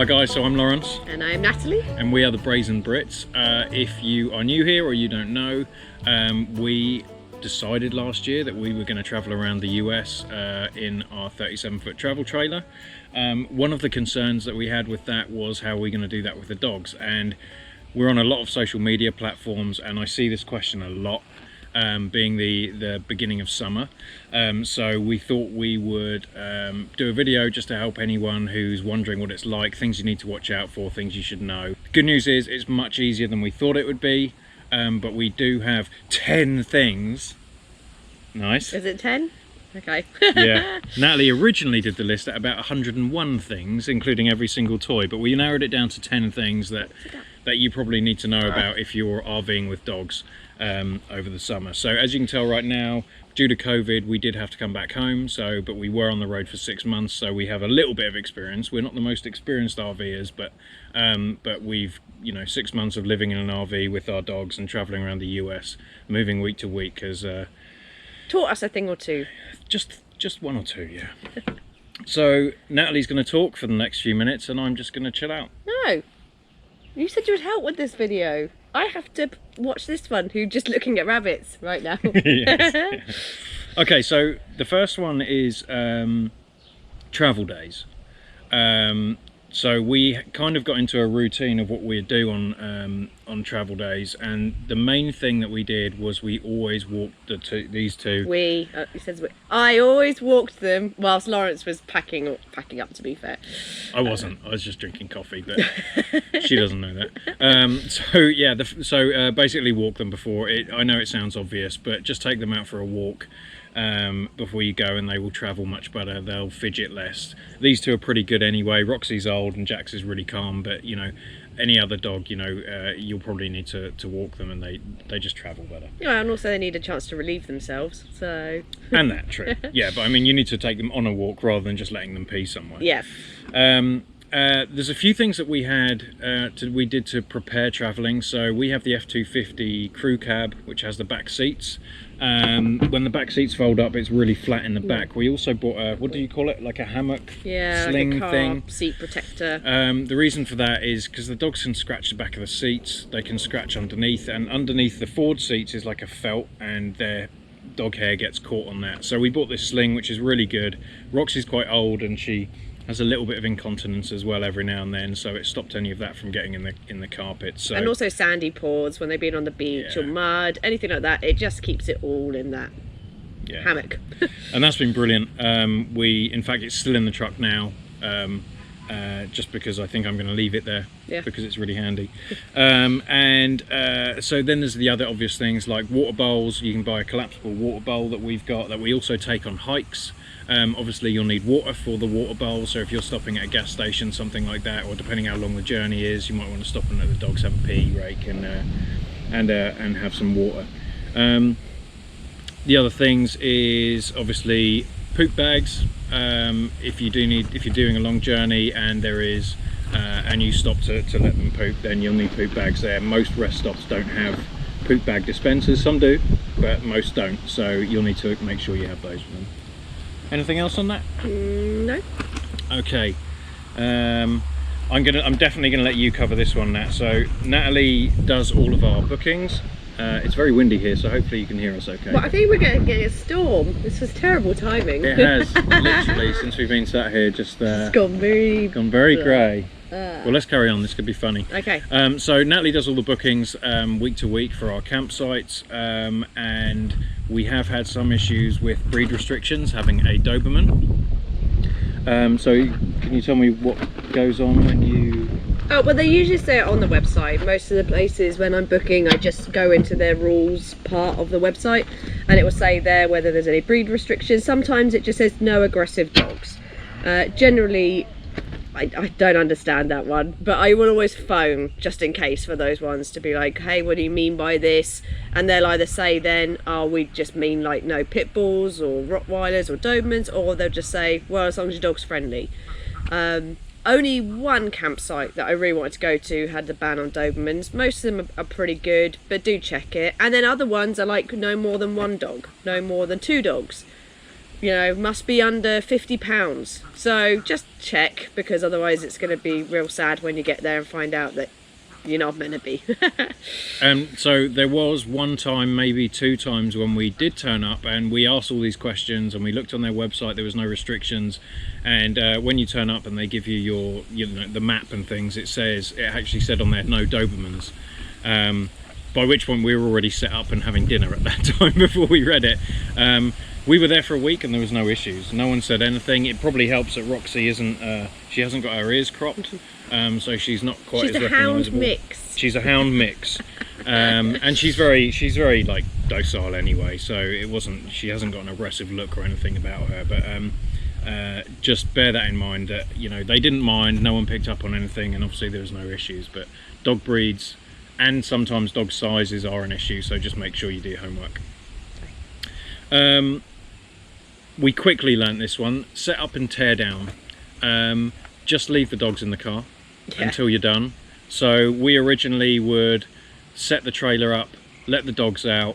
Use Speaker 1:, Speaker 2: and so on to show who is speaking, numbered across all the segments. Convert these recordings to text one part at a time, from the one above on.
Speaker 1: Hi guys, so I'm Lawrence.
Speaker 2: And I'm Natalie.
Speaker 1: And we are the Brazen Brits. If you are new here or you don't know, we decided last year that we were going to travel around the US in our 37-foot travel trailer. One of the concerns that we had with that was how we're going to do that with the dogs. And we're on a lot of social media platforms and I see this question a lot. Being the beginning of summer, so we thought we would do a video just to help anyone who's wondering what it's like, things you need to watch out for, things you should know. Good news is it's much easier than we thought it would be, but we do have 10 things. Nice.
Speaker 2: Is it 10? Okay.
Speaker 1: Yeah. Natalie originally did the list at about 101 things, including every single toy, but we narrowed it down to 10 things that you probably need to know about if you're RVing with dogs over the summer. So as you can tell right now, due to COVID, we did have to come back home, but we were on the road for 6 months, so we have a little bit of experience. We're not the most experienced RVers, but we've, 6 months of living in an RV with our dogs and traveling around the US, moving week to week has
Speaker 2: taught us a thing or two.
Speaker 1: Just one or two, yeah. So Natalie's going to talk for the next few minutes and I'm just going to chill out.
Speaker 2: No, you said you would help with this video. I have to watch this one, who's just looking at rabbits right now.
Speaker 1: Yes. Okay, so the first one is travel days. So we kind of got into a routine of what we'd do on travel days, and the main thing that we did was we always walked these two.
Speaker 2: He says we. I always walked them whilst Lawrence was packing up. To be fair,
Speaker 1: I wasn't. I was just drinking coffee, but she doesn't know that. So yeah, basically walk them before. I know it sounds obvious, but just take them out for a walk before you go, and they will travel much better. They'll fidget less. These two are pretty good anyway. Roxy's old and Jax is really calm, but any other dog, you'll probably need to walk them, and they just travel better.
Speaker 2: Yeah, and also they need a chance to relieve themselves. So.
Speaker 1: And that, true. Yeah, but I mean, you need to take them on a walk rather than just letting them pee somewhere.
Speaker 2: Yeah.
Speaker 1: There's a few things that we did to prepare travelling. So we have the F250 crew cab, which has the back seats. When the back seats fold up, it's really flat in the back. We also bought a, what do you call it, like a hammock sling
Speaker 2: like a car
Speaker 1: thing,
Speaker 2: seat protector.
Speaker 1: The reason for that is because the dogs can scratch the back of the seats, they can scratch underneath, and underneath the forward seats is like a felt, and their dog hair gets caught on that. So we bought this sling, which is really good. Roxy's quite old and she has a little bit of incontinence as well every now and then, so it stopped any of that from getting in the carpet. So, and
Speaker 2: also sandy paws when they've been on the beach or mud, anything like that. It just keeps it all in that hammock.
Speaker 1: And that's been brilliant. In fact, it's still in the truck now, just because I think I'm going to leave it there because it's really handy. So then there's the other obvious things like water bowls. You can buy a collapsible water bowl that we've got that we also take on hikes. Obviously you'll need water for the water bowl, so if you're stopping at a gas station, something like that, or depending how long the journey is, you might want to stop and let the dogs have a pee break and have some water. The other things is obviously poop bags. If you're doing a long journey and and you stop to let them poop, then you'll need poop bags there. Most rest stops don't have poop bag dispensers. Some do, but most don't, so you'll need to make sure you have those with them. Anything else on that?
Speaker 2: No.
Speaker 1: Okay. I'm definitely gonna let you cover this one, Nat. So Natalie does all of our bookings. It's very windy here, so hopefully you can hear us okay.
Speaker 2: Well, I think we're getting a storm. This was terrible timing.
Speaker 1: It has, literally, since we've been sat here, just
Speaker 2: it's gone very
Speaker 1: grey. Well, let's carry on. This could be funny.
Speaker 2: Okay.
Speaker 1: So Natalie does all the bookings week to week for our campsites, and we have had some issues with breed restrictions having a Doberman. So can you tell me what goes on when you...
Speaker 2: Oh, well, they usually say it on the website. Most of the places when I'm booking, I just go into their rules part of the website and it will say there whether there's any breed restrictions. Sometimes it just says no aggressive dogs. Generally, I don't understand that one, but I will always phone just in case for those ones to be like, hey, what do you mean by this? And they'll either say then, oh, we just mean like no pit bulls or Rottweilers or Dobermans, or they'll just say, well, as long as your dog's friendly. Only one campsite that I really wanted to go to had the ban on Dobermans. Most of them are pretty good, but do check it. And then other ones are like no more than one dog, no more than two dogs. you know, must be under 50 pounds. So just check, because otherwise it's going to be real sad when you get there and find out that you're not meant to be.
Speaker 1: So there was one time, maybe 2 times, when we did turn up and we asked all these questions and we looked on their website, there was no restrictions, and when you turn up and they give you your, you know, the map and things, it actually said on there no Dobermans, by which point we were already set up and having dinner at that time before we read it. We were there for a week and there was no issues. No one said anything. It probably helps that Roxy she hasn't got her ears cropped, so she's not quite as recognisable.
Speaker 2: She's a hound mix.
Speaker 1: She's a hound mix, and she's very like docile anyway. So she hasn't got an aggressive look or anything about her. But just bear that in mind, that, you know, they didn't mind. No one picked up on anything, and obviously there was no issues. But dog breeds and sometimes dog sizes are an issue, so just make sure you do your homework. We quickly learnt this one: set up and tear down. Just leave the dogs in the car until you're done. So we originally would set the trailer up, let the dogs out.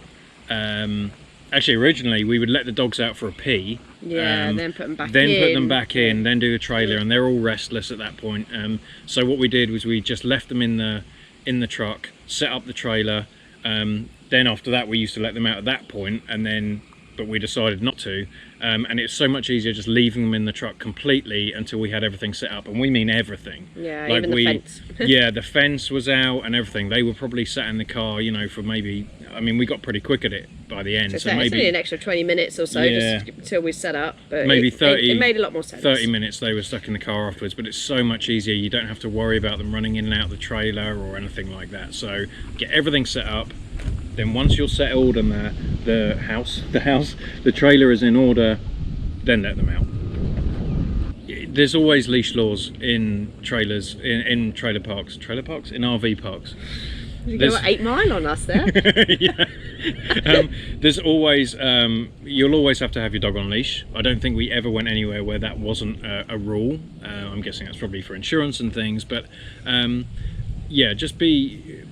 Speaker 1: Actually, originally we would let the dogs out for a pee.
Speaker 2: Yeah, then put them back in.
Speaker 1: Then put them back in, then do the trailer, and they're all restless at that point. So what we did was we just left them in the truck, set up the trailer. Then after that we used to let them out at that point, but we decided not to, and it's so much easier just leaving them in the truck completely until we had everything set up, and we mean everything.
Speaker 2: Yeah, like even the fence.
Speaker 1: Yeah, the fence was out and everything. They were probably sat in the car, you know, for maybe, I mean, we got pretty quick at it by the end.
Speaker 2: So maybe it's only an extra 20 minutes or so, just until we set up. But
Speaker 1: maybe 30.
Speaker 2: It made a lot more sense.
Speaker 1: 30 minutes they were stuck in the car afterwards, but it's so much easier. You don't have to worry about them running in and out of the trailer or anything like that. So get everything set up. Then once you're settled and the trailer is in order, then let them out. There's always leash laws in trailers, in trailer parks, in RV parks.
Speaker 2: You go 8 mile on us there.
Speaker 1: Yeah. There's always, you'll always have to have your dog on leash. I don't think we ever went anywhere where that wasn't a rule. I'm guessing that's probably for insurance and things, but yeah, just be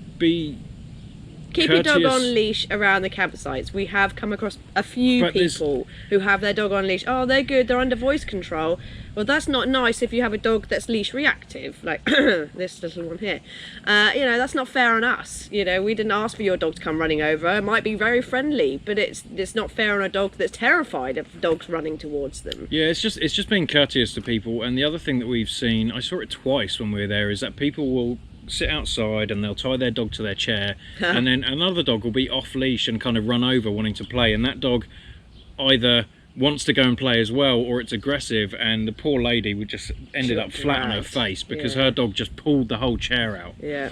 Speaker 2: Keep your dog on leash around the campsites. We have come across a few people who have their dog on leash. Oh, they're good, they're under voice control. Well, that's not nice if you have a dog that's leash reactive, like this little one here. You know, that's not fair on us. You know, we didn't ask for your dog to come running over. It might be very friendly, but it's not fair on a dog that's terrified of dogs running towards them.
Speaker 1: Yeah, it's just being courteous to people. And the other thing that we've seen, I saw it twice when we were there, is that people will sit outside and they'll tie their dog to their chair, and then another dog will be off leash and kind of run over wanting to play, and that dog either wants to go and play as well, or it's aggressive, and the poor lady would just ended up flat on her face because her dog just pulled the whole chair out.
Speaker 2: Yeah.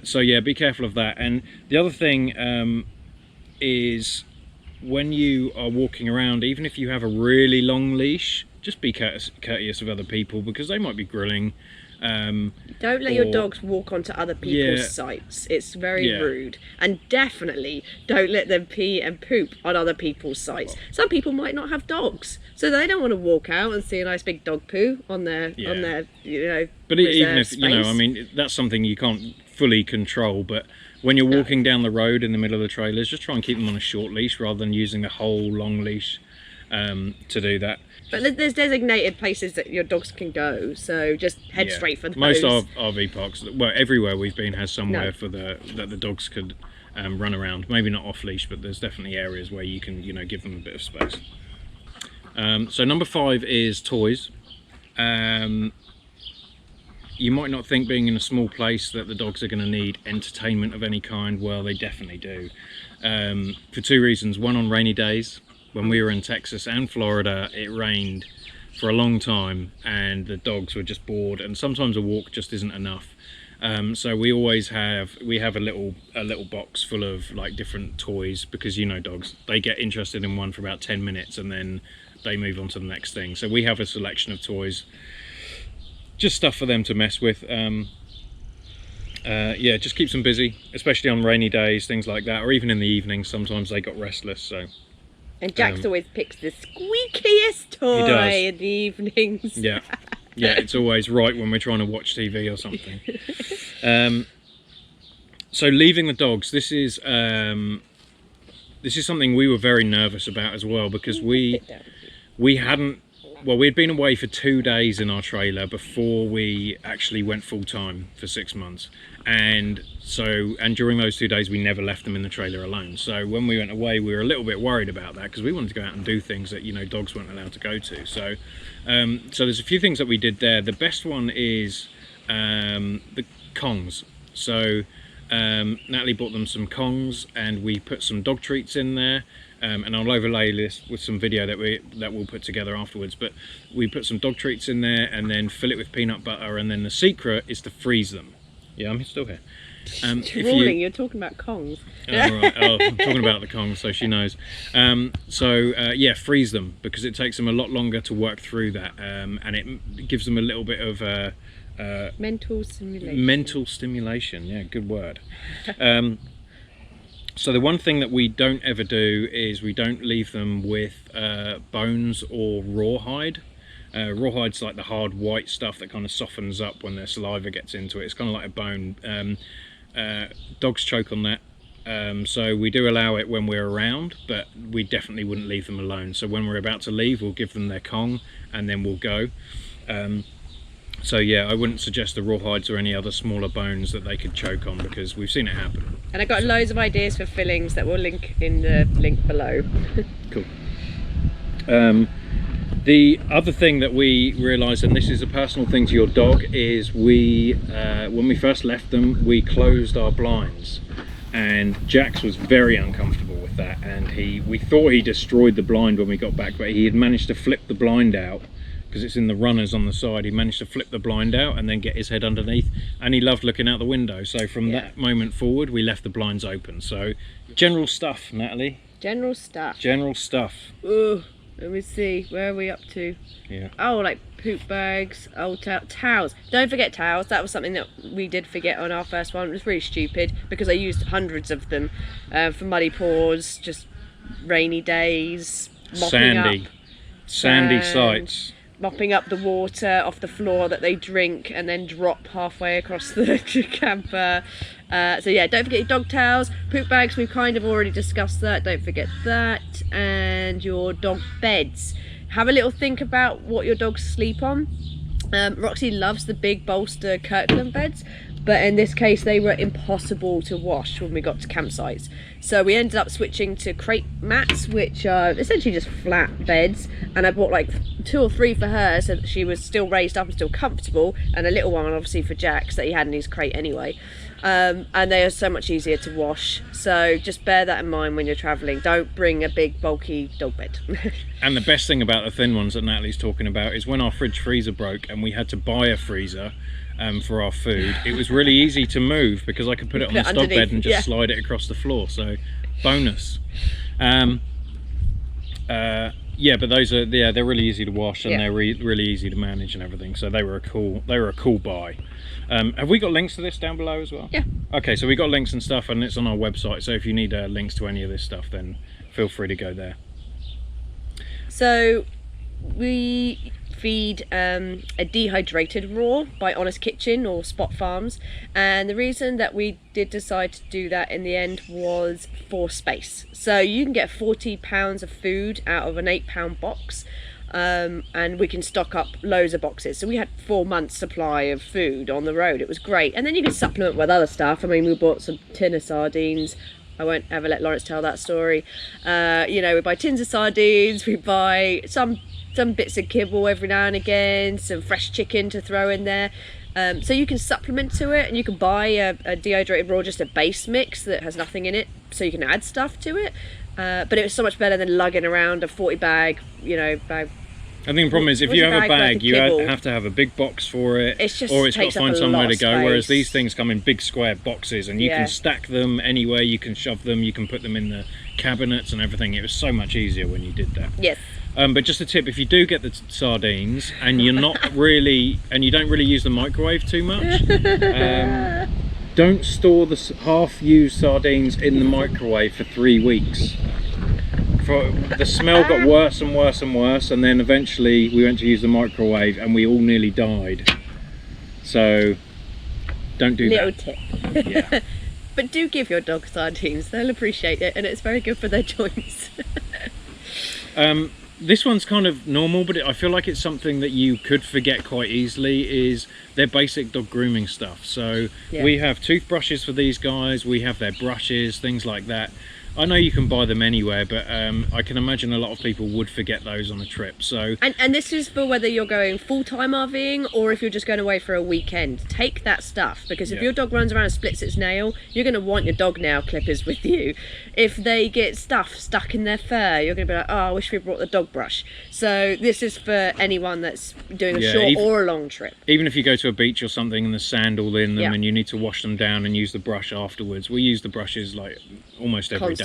Speaker 1: So yeah, be careful of that. And the other thing is, when you are walking around, even if you have a really long leash, just be courteous of other people, because they might be grilling.
Speaker 2: Don't let your dogs walk onto other people's sites. It's very rude. And definitely don't let them pee and poop on other people's sites. Some people might not have dogs, so they don't want to walk out and see a nice big dog poo on their you know.
Speaker 1: But even if space. You know, I mean, that's something you can't fully control. But when you're walking down the road in the middle of the trailers, just try and keep them on a short leash rather than using the whole long leash to do that.
Speaker 2: But there's designated places that your dogs can go, so just head straight for those.
Speaker 1: Most RV parks, well, everywhere we've been has somewhere that the dogs could run around. Maybe not off leash, but there's definitely areas where you can, you know, give them a bit of space. So number 5 is toys. You might not think, being in a small place, that the dogs are going to need entertainment of any kind. Well, they definitely do. For 2 reasons. One, on rainy days. When we were in Texas and Florida, it rained for a long time and the dogs were just bored, and sometimes a walk just isn't enough. So we always have a little box full of like different toys, because, you know, dogs, they get interested in one for about 10 minutes and then they move on to the next thing. So we have a selection of toys, just stuff for them to mess with. Yeah, just keeps them busy, especially on rainy days, things like that, or even in the evenings. Sometimes they got restless, so. And
Speaker 2: Jax always picks the squeakiest toy in the evenings.
Speaker 1: Yeah, yeah, it's always right when we're trying to watch TV or something. So leaving the dogs, this is this is something we were very nervous about as well, because we hadn't, well, we'd been away for 2 days in our trailer before we actually went full time for 6 months, and during those 2 days we never left them in the trailer alone. So when we went away, we were a little bit worried about that, because we wanted to go out and do things that, you know, dogs weren't allowed to go to. So so there's a few things that we did there. The best one is the Kongs. So Natalie bought them some Kongs, and we put some dog treats in there. And I'll overlay this with some video that we'll put together afterwards. But we put some dog treats in there, and then fill it with peanut butter. And then the secret is to freeze them. Yeah, I'm still here.
Speaker 2: You're talking about Kongs.
Speaker 1: Oh, right. Oh, I'm talking about the Kongs, so she knows. Yeah, freeze them, because it takes them a lot longer to work through that, and it gives them a little bit of
Speaker 2: mental stimulation.
Speaker 1: Mental stimulation. Yeah, good word. So the one thing that we don't ever do is we don't leave them with bones or rawhide. Rawhide's like the hard white stuff that kind of softens up when their saliva gets into it. It's kind of like a bone. Dogs choke on that. So we do allow it when we're around, but we definitely wouldn't leave them alone. So when we're about to leave, we'll give them their Kong, and then we'll go. So yeah, I wouldn't suggest the rawhides or any other smaller bones that they could choke on, because we've seen it happen.
Speaker 2: And I got loads of ideas for fillings that we'll link in the link below.
Speaker 1: Cool. The other thing that we realised, and this is a personal thing to your dog, is when we first left them, we closed our blinds, and Jax was very uncomfortable with that, and we thought he destroyed the blind when we got back, but he had managed to flip the blind out, because it's in the runners on the side. He managed to flip the blind out and then get his head underneath, and he loved looking out the window. So from that moment forward, we left the blinds open. So general stuff, Natalie.
Speaker 2: General stuff.
Speaker 1: General stuff.
Speaker 2: Ooh, let me see, where are we up to?
Speaker 1: Yeah.
Speaker 2: Oh, like poop bags, old towels. Don't forget towels. That was something that we did forget on our first one. It was really stupid, because I used hundreds of them for muddy paws, just rainy days, mopping
Speaker 1: sandy sites.
Speaker 2: Mopping up the water off the floor that they drink and then drop halfway across the camper. So yeah, don't forget your dog towels, poop bags, we've kind of already discussed that, don't forget that, and your dog beds. Have a little think about what your dogs sleep on. Roxy loves the big bolster Kirkland beds, but in this case they were impossible to wash when we got to campsites. So we ended up switching to crepe mats, which are essentially just flat beds, and I bought like 2 or 3 for her so that she was still raised up and still comfortable, and a little one obviously for Jax that he had in his crate anyway. And they are so much easier to wash, so just bear that in mind when you're traveling. Don't bring a big bulky dog bed.
Speaker 1: And the best thing about the thin ones that Natalie's talking about is when our fridge freezer broke and we had to buy a freezer for our food, it was really easy to move, because I could put it on the stock bed and just slide it across the floor. So bonus. Yeah, but those are, yeah, they're really easy to wash, and they're really easy to manage and everything. So they were a cool buy. Have we got links to this down below as well? Yeah. Okay, so we got links and stuff, and it's on our website. So if you need links to any of this stuff, then feel free to go there.
Speaker 2: So we feed a Dehydrated raw by Honest Kitchen or Spot Farms, and the reason that we did decide to do that in the end was for space. So you can get 40 pounds of food out of an 8-pound box, and we can stock up loads of boxes. So we had 4 months supply of food on the road. It was great, and then you can supplement with other stuff. I mean, we bought some tin of sardines. I won't ever let Lawrence tell that story. You know, we buy tins of sardines, we buy some bits of kibble every now and again, some fresh chicken to throw in there. So you can supplement to it, and you can buy a Dehydrated raw, just a base mix that has nothing in it, so you can add stuff to it. But it was so much better than lugging around a 40 bag, you know, bag.
Speaker 1: I think the problem is, if you have a bag, you have to have a big box for it, or it's got to find somewhere to go. Whereas these things come in big square boxes, and you can stack them anywhere, you can shove them, you can put them in the cabinets and everything. It was so much easier when you did that.
Speaker 2: Yes.
Speaker 1: But just a tip, if you do get the sardines and you're not really, and you don't really use the microwave too much, don't store the half-used sardines in the microwave for 3 weeks. The smell got worse and worse and worse, and then eventually we went to use the microwave and we all nearly died. So don't do
Speaker 2: Little
Speaker 1: that.
Speaker 2: tip.
Speaker 1: Yeah.
Speaker 2: But do give your dog sardines, they'll appreciate it, and it's very good for their joints.
Speaker 1: This one's kind of normal, but I feel like it's something that you could forget quite easily, is their basic dog grooming stuff. So we have toothbrushes for these guys, we have their brushes, things like that. I know you can buy them anywhere, but I can imagine a lot of people would forget those on a trip. So
Speaker 2: and this is for whether you're going full-time RVing or if you're just going away for a weekend. Take that stuff, because if your dog runs around and splits its nail, you're going to want your dog nail clippers with you. If they get stuff stuck in their fur, you're going to be like, oh, I wish we brought the dog brush. So this is for anyone that's doing a short or a long trip.
Speaker 1: Even if you go to a beach or something and there's sand all in them and you need to wash them down and use the brush afterwards, we use the brushes like almost every day.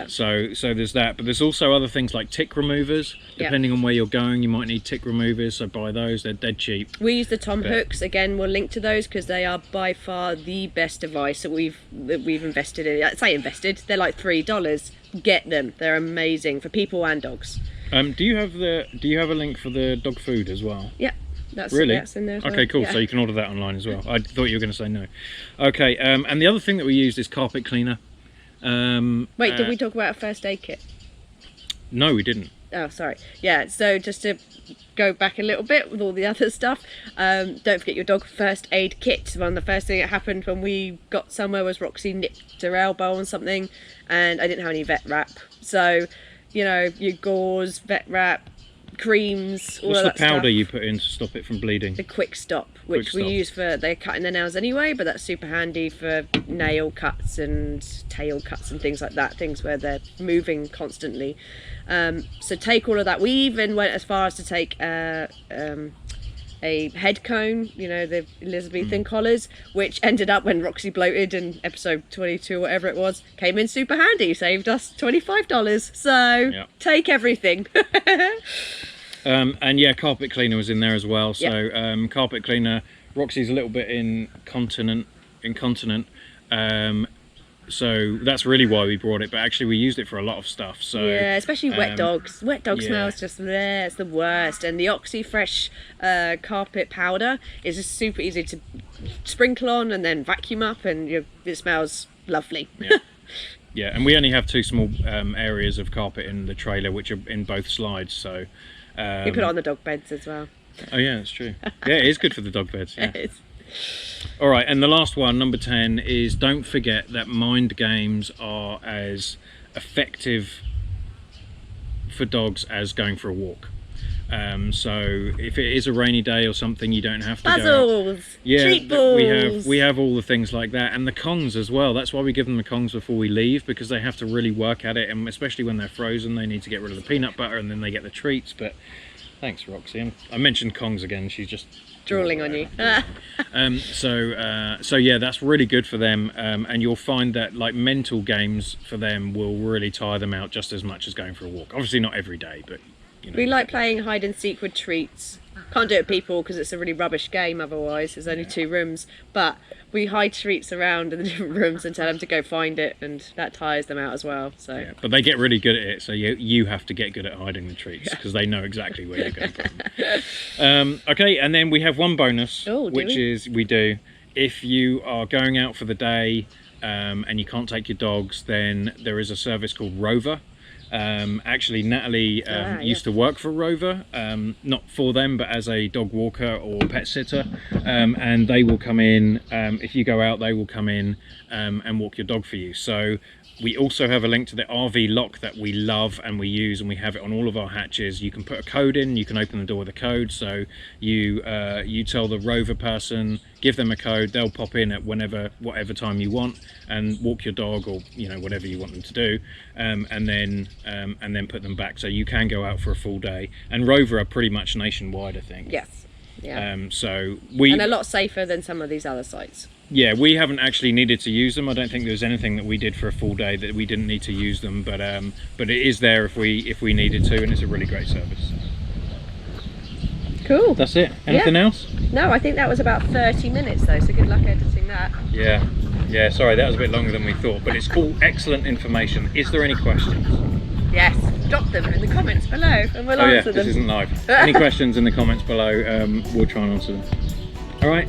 Speaker 1: So there's that, but there's also other things like tick removers. Depending on where you're going, you might need tick removers, so buy those. They're dead cheap.
Speaker 2: We use the Tom hooks. Again, we'll link to those because they are by far the best device that we've invested in. I say invested, they're like $3. Get them, they're amazing for people and dogs.
Speaker 1: Do you have a link for the dog food as well?
Speaker 2: Yeah. That's in there as well.
Speaker 1: Okay, cool. So you can order that online as well. I thought you were going to say no. Okay, and the other thing that we used is carpet cleaner.
Speaker 2: Wait, did we talk about a first aid kit?
Speaker 1: No, we didn't.
Speaker 2: Oh, sorry. Yeah, so just to go back a little bit with all the other stuff, don't forget your dog first aid kit. One of the first things that happened when we got somewhere was Roxy nipped her elbow on something, and I didn't have any vet wrap. So, you know, your gauze, vet wrap, creams, all
Speaker 1: What's
Speaker 2: of that
Speaker 1: the powder
Speaker 2: stuff.
Speaker 1: you put in to stop it from bleeding?
Speaker 2: The quick stop, which we use for, they're cutting their nails anyway, but that's super handy for nail cuts and tail cuts and things like that, things where they're moving constantly. So take all of that. We even went as far as to take a head comb, you know, the Elizabethan collars, which ended up, when Roxy bloated in episode 22 or whatever it was, came in super handy, saved us $25. So take everything.
Speaker 1: And yeah, carpet cleaner was in there as well. So carpet cleaner, Roxy's a little bit incontinent. So that's really why we brought it, but actually we used it for a lot of stuff. So
Speaker 2: yeah, especially wet dogs. Wet dog smells just there, it's the worst. And the Oxy Fresh carpet powder is just super easy to sprinkle on and then vacuum up, and it smells lovely.
Speaker 1: Yeah, and we only have two small areas of carpet in the trailer, which are in both slides. So
Speaker 2: we put it on the dog beds as well.
Speaker 1: Oh yeah, that's true. Yeah, it is good for the dog beds. Yeah.
Speaker 2: It is.
Speaker 1: All right, and the last one, number 10, is don't forget that mind games are as effective for dogs as going for a walk. So if it is a rainy day or something, you don't have to
Speaker 2: Puzzles, treat balls.
Speaker 1: we have all the things like that, and the Kongs as well. That's why we give them the Kongs before we leave, because they have to really work at it, and especially when they're frozen, they need to get rid of the peanut butter, and then they get the treats. But thanks, Roxy. I mentioned Kongs again. She's just
Speaker 2: drooling on you.
Speaker 1: So yeah, that's really good for them, and you'll find that like mental games for them will really tire them out just as much as going for a walk. Obviously not every day, but you know.
Speaker 2: We like playing hide and seek with treats. Can't do it with people because it's a really rubbish game otherwise. There's only 2 rooms, but we hide treats around in the different rooms and tell them to go find it, and that tires them out as well. So
Speaker 1: yeah, but they get really good at it, so you have to get good at hiding the treats, because they know exactly where you're going to put them. Okay, and then we have one bonus, which is if you are going out for the day and you can't take your dogs, then there is a service called Rover. Actually, Natalie used to work for Rover, not for them, but as a dog walker or pet sitter, and they will come in, if you go out, they will come in and walk your dog for you. So we also have a link to the RV lock that we love and we use, and we have it on all of our hatches. You can put a code in, you can open the door with a code, so you tell the Rover person, give them a code, they'll pop in at whatever time you want and walk your dog, or you know, whatever you want them to do, and then put them back, so you can go out for a full day. And Rover are pretty much nationwide, I think.
Speaker 2: Yes. Yeah.
Speaker 1: So
Speaker 2: and a lot safer than some of these other sites.
Speaker 1: Yeah, we haven't actually needed to use them. I don't think there was anything that we did for a full day that we didn't need to use them, but it is there if we needed to, and it's a really great service.
Speaker 2: Cool.
Speaker 1: That's it. Anything else?
Speaker 2: No, I think that was about 30 minutes though, so good luck editing that.
Speaker 1: Yeah, sorry, that was a bit longer than we thought, but it's all excellent information. Is there any questions?
Speaker 2: Yes, drop them in the comments below and we'll answer them.
Speaker 1: This isn't live. Any questions in the comments below, we'll try and answer them. All right.